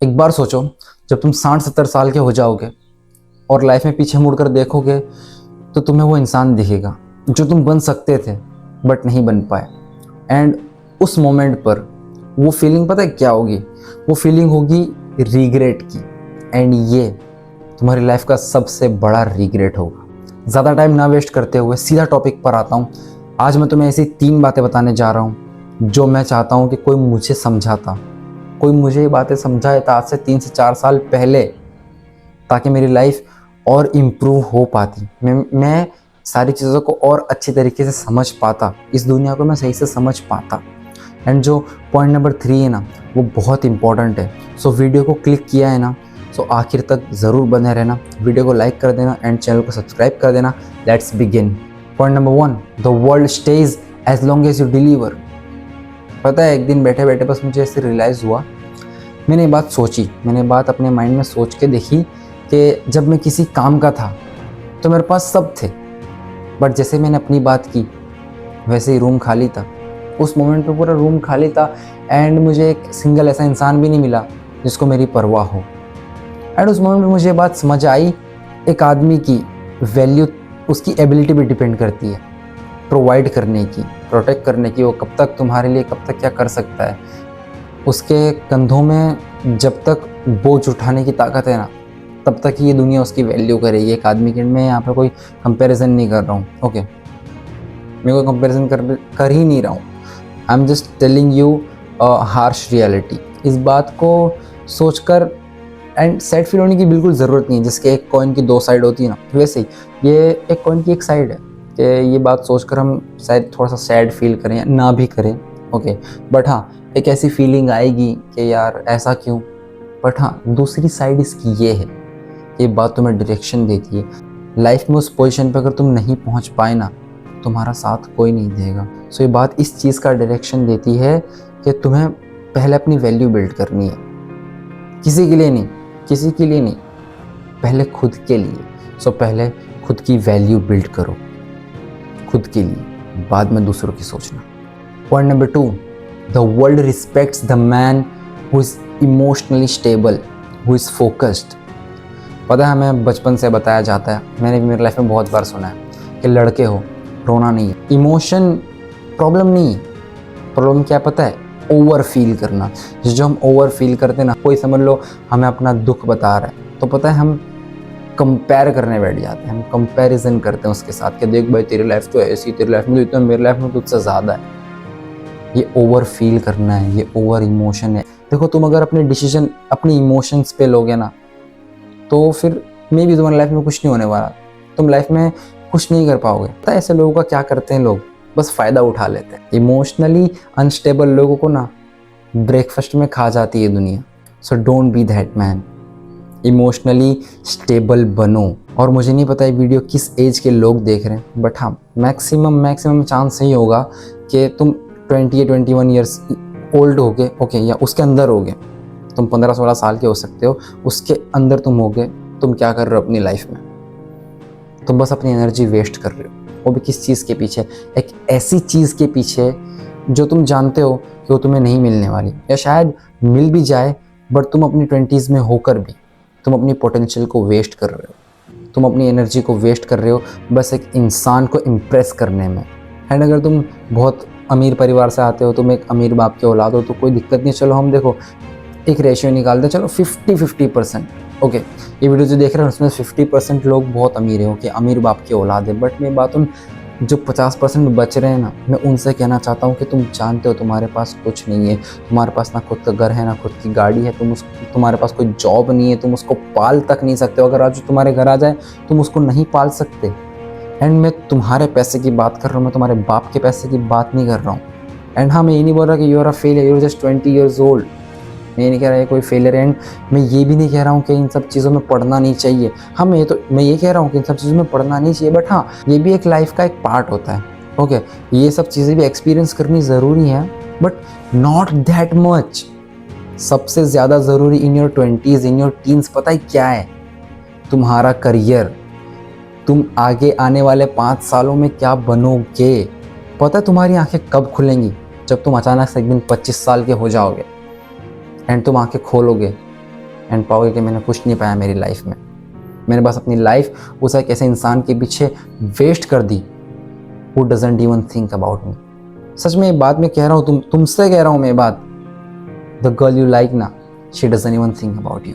एक बार सोचो, जब तुम 60-70 साल के हो जाओगे और लाइफ में पीछे मुड़कर देखोगे तो तुम्हें वो इंसान दिखेगा जो तुम बन सकते थे बट नहीं बन पाए। एंड उस मोमेंट पर वो फीलिंग पता है क्या होगी? वो फीलिंग होगी रिग्रेट की। एंड ये तुम्हारी लाइफ का सबसे बड़ा रिग्रेट होगा। ज़्यादा टाइम ना वेस्ट करते हुए सीधा टॉपिक पर आता हूँ। आज मैं तुम्हें ऐसी 3 बातें बताने जा रहा हूँ जो मैं चाहता हूँ कि कोई मुझे समझाता, कोई मुझे ये बातें समझाए था आज से 3 से 4 साल पहले, ताकि मेरी लाइफ और इम्प्रूव हो पाती। मैं सारी चीज़ों को और अच्छी तरीके से समझ पाता, इस दुनिया को मैं सही से समझ पाता। एंड जो पॉइंट नंबर 3 है ना, वो बहुत इंपॉर्टेंट है। सो वीडियो को क्लिक किया है ना, सो आखिर तक ज़रूर बने रहना। वीडियो को लाइक कर देना एंड चैनल को सब्सक्राइब कर देना। Let's begin. Point number 1, the world stage as long as you deliver. पता है, एक दिन बैठे बैठे बस मुझे ऐसे रियलाइज़ हुआ, मैंने बात सोची, मैंने बात अपने माइंड में सोच के देखी कि जब मैं किसी काम का था तो मेरे पास सब थे, बट जैसे मैंने अपनी बात की वैसे ही रूम खाली था। उस मोमेंट पे पूरा रूम खाली था एंड मुझे एक सिंगल ऐसा इंसान भी नहीं मिला जिसको मेरी परवाह हो। एंड उस मोमेंट पे मुझे बात समझ आई, एक आदमी की वैल्यू उसकी एबिलिटी पे डिपेंड करती है, प्रोवाइड करने की, प्रोटेक्ट करने की। वो कब तक तुम्हारे लिए कब तक क्या कर सकता है, उसके कंधों में जब तक बोझ उठाने की ताकत है ना, तब तक ये दुनिया उसकी वैल्यू करेगी। एक आदमी के मैं यहाँ पे कोई कंपैरिजन नहीं कर रहा हूँ, ओके, मैं कोई कंपैरिजन कर ही नहीं रहा हूँ। I am just telling you harsh reality. इस बात को सोचकर एंड सैड फील होने की बिल्कुल ज़रूरत नहीं है। जिसके एक कॉइन की 2 साइड होती है ना, वैसे ही ये एक कॉइन की एक साइड है कि ये बात सोचकर हम शायद थोड़ा सा सैड फील करें या ना भी करें, ओके, बट हाँ, एक ऐसी फीलिंग आएगी कि यार ऐसा क्यों। बट हाँ, दूसरी साइड इसकी ये है, ये बात तुम्हें डायरेक्शन देती है। लाइफ में उस पोजीशन पे अगर तुम नहीं पहुंच पाए ना, तुम्हारा साथ कोई नहीं देगा। सो ये बात इस चीज़ का डायरेक्शन देती है कि तुम्हें पहले अपनी वैल्यू बिल्ड करनी है, किसी के लिए नहीं, किसी के लिए नहीं, पहले खुद के लिए। सो पहले खुद की वैल्यू बिल्ड करो, खुद के लिए, बाद में दूसरों की सोचना। Point number 2, the world respects the man who is emotionally stable, who is focused. पता है, हमें बचपन से बताया जाता है, मैंने भी मेरी लाइफ में बहुत बार सुना है कि लड़के हो रोना नहीं है, इमोशन प्रॉब्लम नहीं है। प्रॉब्लम क्या पता है? ओवर फील करना। जो हम ओवर फील करते हैं ना, कोई समझ लो हमें अपना दुख बता रहा है तो पता है हम कंपेयर करने बैठ जाते हैं, हम कंपैरिजन करते हैं उसके साथ कि देख भाई तेरी लाइफ तो ऐसी, तेरी लाइफ में तो इतना, मेरी लाइफ में तो तुझसे ज़्यादा है। ये ओवर फील करना है, ये ओवर इमोशन है। देखो, तुम अगर अपने डिसीजन अपनी इमोशंस पे लोगे ना, तो फिर मे भी तुम्हारी लाइफ में कुछ नहीं होने वाला, तुम लाइफ में कुछ नहीं कर पाओगे। पता है ऐसे लोगों का क्या करते हैं लोग? बस फ़ायदा उठा लेते हैं। इमोशनली अनस्टेबल लोगों को ना ब्रेकफास्ट में खा जाती है दुनिया। So don't be that man, emotionally stable बनो। और मुझे नहीं पता ये वीडियो किस एज के लोग देख रहे हैं, बट हाँ, मैक्सिमम चांस यही होगा कि तुम 20 या 21 ईयर्स ओल्ड होगे, ओके, या उसके अंदर होगे। तुम 15-16 साल के हो सकते हो, उसके अंदर तुम होगे। तुम क्या कर रहे हो अपनी लाइफ में? तुम बस अपनी एनर्जी वेस्ट कर रहे हो, वो भी किस चीज़ के पीछे? एक ऐसी चीज़ के पीछे जो तुम जानते हो कि वो तुम्हें नहीं मिलने वाली, या शायद मिल भी जाए, बट तुम अपनी 20s में होकर भी तुम अपनी पोटेंशियल को वेस्ट कर रहे हो, तुम अपनी एनर्जी को वेस्ट कर रहे हो बस एक इंसान को इम्प्रेस करने में। एंड अगर तुम बहुत अमीर परिवार से आते हो, तुम एक अमीर बाप के औलाद हो, तो कोई दिक्कत नहीं। चलो हम देखो एक रेशियो निकालते हैं, चलो 50-50%, ओके, ये वीडियो जो देख रहे हैं उसमें 50% लोग बहुत अमीर हैं, ओके, अमीर बाप की औलाद है। बट मैं बात उन जो 50% बच रहे हैं ना, मैं उनसे कहना चाहता हूँ कि तुम जानते हो तुम्हारे पास कुछ नहीं है, तुम्हारे पास ना खुद का घर है, ना खुद की गाड़ी है, तुम्हारे पास कोई जॉब नहीं है, तुम उसको पाल तक नहीं सकते हो। अगर आज तुम्हारे घर आ जाए तुम उसको नहीं पाल सकते। एंड मैं तुम्हारे पैसे की बात कर रहा हूँ, मैं तुम्हारे बाप के पैसे की बात नहीं कर रहा हूँ। एंड हाँ, मैं ये नहीं बोल रहा कि you are a failure, you are just 20 years old. मैं ये नहीं कह रहा है कोई फेलियर। एंड मैं ये भी नहीं कह रहा हूँ कि इन सब चीज़ों में पढ़ना नहीं चाहिए। हाँ, मैं ये कह रहा हूँ कि इन सब चीज़ों में पढ़ना नहीं चाहिए, बट हाँ, ये भी एक लाइफ का एक पार्ट होता है, ओके, ये सब चीज़ें भी एक्सपीरियंस करनी ज़रूरी है, बट नॉट दैट मच। सबसे ज़्यादा ज़रूरी in your 20s, in your teens पता है क्या है? तुम्हारा करियर। तुम आगे आने वाले 5 सालों में क्या बनोगे? पता है तुम्हारी आंखें कब खुलेंगी? जब तुम अचानक से एक दिन 25 साल के हो जाओगे एंड तुम आंखें खोलोगे एंड पाओगे कि मैंने कुछ नहीं पाया मेरी लाइफ में। मैंने बस अपनी लाइफ उस एक ऐसे इंसान के पीछे वेस्ट कर दी who doesn't even think about me। सच में ये बात मैं कह रहा हूँ, तुमसे कह रहा हूँ मैं ये बात। द गर्ल यू लाइक ना, she doesn't even think about you.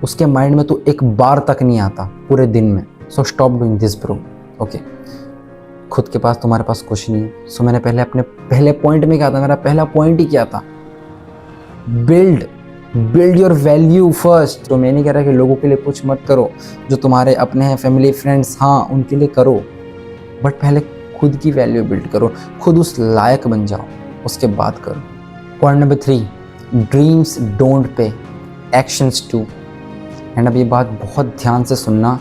उसके माइंड में तो एक बार तक नहीं आता पूरे दिन में। So stop doing this bro. Okay, खुद के पास तुम्हारे पास कुछ नहीं है। सो मैंने पहले अपने पहले पॉइंट में क्या था, मेरा पहला पॉइंट ही क्या था, बिल्ड योर वैल्यू फर्स्ट। तो मैं नहीं कह रहा कि लोगों के लिए कुछ मत करो, जो तुम्हारे अपने हैं, फैमिली फ्रेंड्स, हाँ उनके लिए करो, बट पहले खुद की वैल्यू बिल्ड करो, खुद उस लायक बन जाओ, उसके बाद करो। Point number 3, dreams don't pay, actions do. And अब ये बात बहुत ध्यान से सुनना।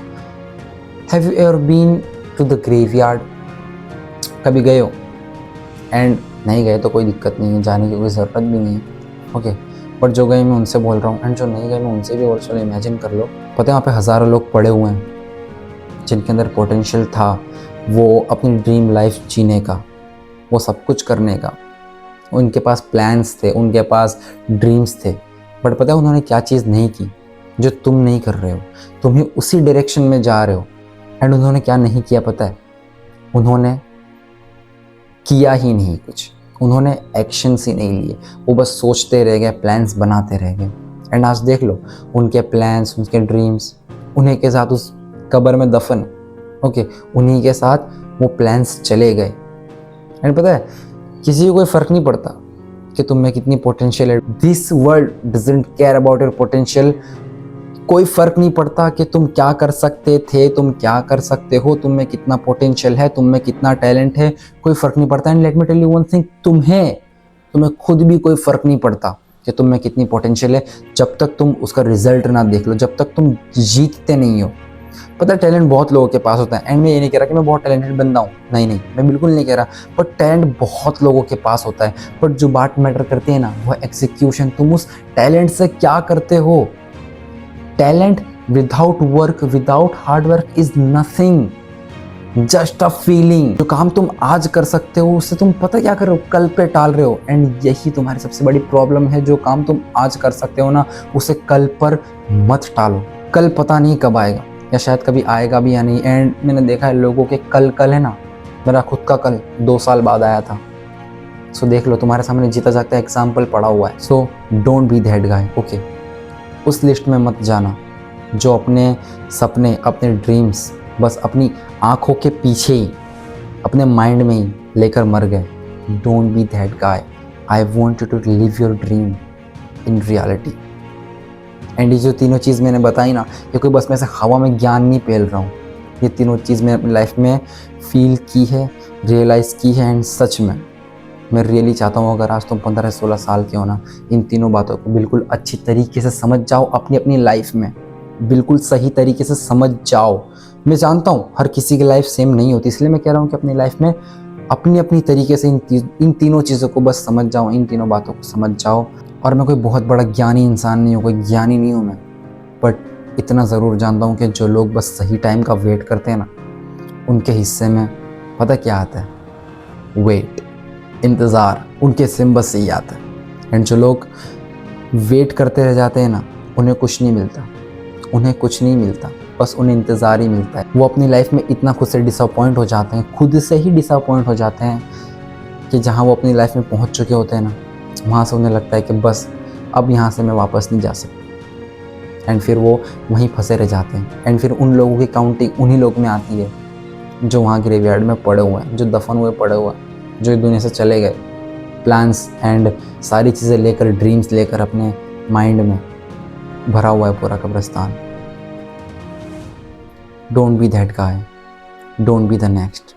Have you ever been to the graveyard? कभी गए हो? एंड नहीं गए तो कोई दिक्कत नहीं है, जाने की कोई ज़रूरत भी नहीं है। ओके, बट जो गए मैं उनसे बोल रहा हूँ, एंड जो नहीं गए मैं उनसे भी बोल। चलो इमेजिन कर लो, पता है वहाँ पे हज़ारों लोग पड़े हुए हैं जिनके अंदर पोटेंशियल था वो अपनी ड्रीम लाइफ जीने का, वो सब कुछ करने का। उनके पास प्लान्स थे, उनके पास ड्रीम्स थे, बट पता है उन्होंने क्या चीज़ नहीं की जो तुम नहीं कर रहे हो। तुम ही उसी डायरेक्शन में जा रहे हो। एंड उन्होंने क्या नहीं किया पता है? उन्होंने किया ही नहीं कुछ, उन्होंने एक्शंस ही नहीं लिए। वो बस सोचते रह गए, प्लान्स बनाते रह गए। एंड आज देख लो, उनके प्लान्स, उनके ड्रीम्स उन्हीं के साथ उस कब्र में दफन। ओके, उन्हीं के साथ वो प्लान्स चले गए। एंड पता है किसी को कोई फ़र्क नहीं पड़ता कि तुम में कितनी पोटेंशियल है। This world doesn't care about your potential. कोई फ़र्क नहीं पड़ता कि तुम क्या कर सकते थे, तुम क्या कर सकते हो, तुम में कितना पोटेंशियल है, तुम में कितना टैलेंट है, कोई फ़र्क नहीं पड़ता। And let me tell you one thing, तुम्हें खुद भी कोई फ़र्क नहीं पड़ता कि तुम में कितनी पोटेंशियल है, जब तक तुम उसका रिजल्ट ना देख लो, जब तक तुम जीतते नहीं हो। पता है टैलेंट बहुत लोगों के पास होता है, एंड मैं ये नहीं कह रहा कि मैं बहुत टैलेंटेड बंदा हूँ, नहीं, मैं बिल्कुल नहीं कह रहा, बट टैलेंट बहुत लोगों के पास होता है। बट जो बात मैटर करती है ना, वो एग्जीक्यूशन। तुम उस टैलेंट से क्या करते हो? Talent without work, without hard work is nothing, just a feeling. जो काम तुम आज कर सकते हो उससे तुम पता क्या कर रहे हो, कल पे टाल रहे हो। एंड यही तुम्हारी सबसे बड़ी प्रॉब्लम है। जो काम तुम आज कर सकते हो ना, उसे कल पर मत टालो। कल पता नहीं कब आएगा, या शायद कभी आएगा भी या नहीं। एंड मैंने देखा है लोगों के कल है ना, मेरा खुद का कल 2 साल बाद आया था। सो देख लो, तुम्हारे सामने जीता जागता एग्जाम्पल पड़ा हुआ है। So don't be that guy. Okay, उस लिस्ट में मत जाना जो अपने सपने, अपने ड्रीम्स बस अपनी आंखों के पीछे ही, अपने माइंड में ही लेकर मर गए। Don't be that guy. I want you to live your dream in reality. And ये जो तीनों चीज़ मैंने बताई ना, ये कोई बस मैं से हवा में ज्ञान नहीं पेल रहा हूँ। ये तीनों चीज़ मैंने अपनी लाइफ में फील की है, रियलाइज़ की है। एंड सच में मैं रियली चाहता हूँ अगर आज तुम 15-16 साल के हो ना, इन तीनों बातों को बिल्कुल अच्छी तरीके से समझ जाओ, अपनी लाइफ में बिल्कुल सही तरीके से समझ जाओ। मैं जानता हूँ हर किसी की लाइफ सेम नहीं होती, इसलिए मैं कह रहा हूँ कि अपनी लाइफ में अपनी तरीके से इन तीनों चीज़ों को बस समझ जाओ, इन तीनों बातों को समझ जाओ। और मैं कोई बहुत बड़ा ज्ञानी इंसान नहीं हूँ, कोई ज्ञानी नहीं हूँ मैं, बट इतना ज़रूर जानता हूँ कि जो लोग बस सही टाइम का वेट करते हैं ना, उनके हिस्से में पता क्या आता है? वेट, इंतज़ार। उनके हिस्से में बस यही आता है। एंड जो लोग वेट करते रह जाते हैं ना, उन्हें कुछ नहीं मिलता, उन्हें कुछ नहीं मिलता, बस उन्हें इंतज़ार ही मिलता है। वो अपनी लाइफ में इतना खुद से डिसअपॉइंट हो जाते हैं, खुद से ही डिसअपॉइंट हो जाते हैं कि जहाँ वो अपनी लाइफ में पहुँच चुके होते हैं ना, वहाँ से उन्हें लगता है कि बस अब यहाँ से मैं वापस नहीं जा सकता। एंड फिर वो वहीं फंसे रह जाते हैं। एंड फिर उन लोगों की काउंटिंग उन्हीं लोग में आती है जो वहाँ ग्रेवयार्ड में पड़े हुए हैं, जो दफन हुए पड़े हुए हैं, जो दुनिया से चले गए, प्लान्स एंड सारी चीज़ें लेकर, ड्रीम्स लेकर अपने माइंड में भरा हुआ है पूरा कब्रिस्तान। Don't be that guy, don't be the next.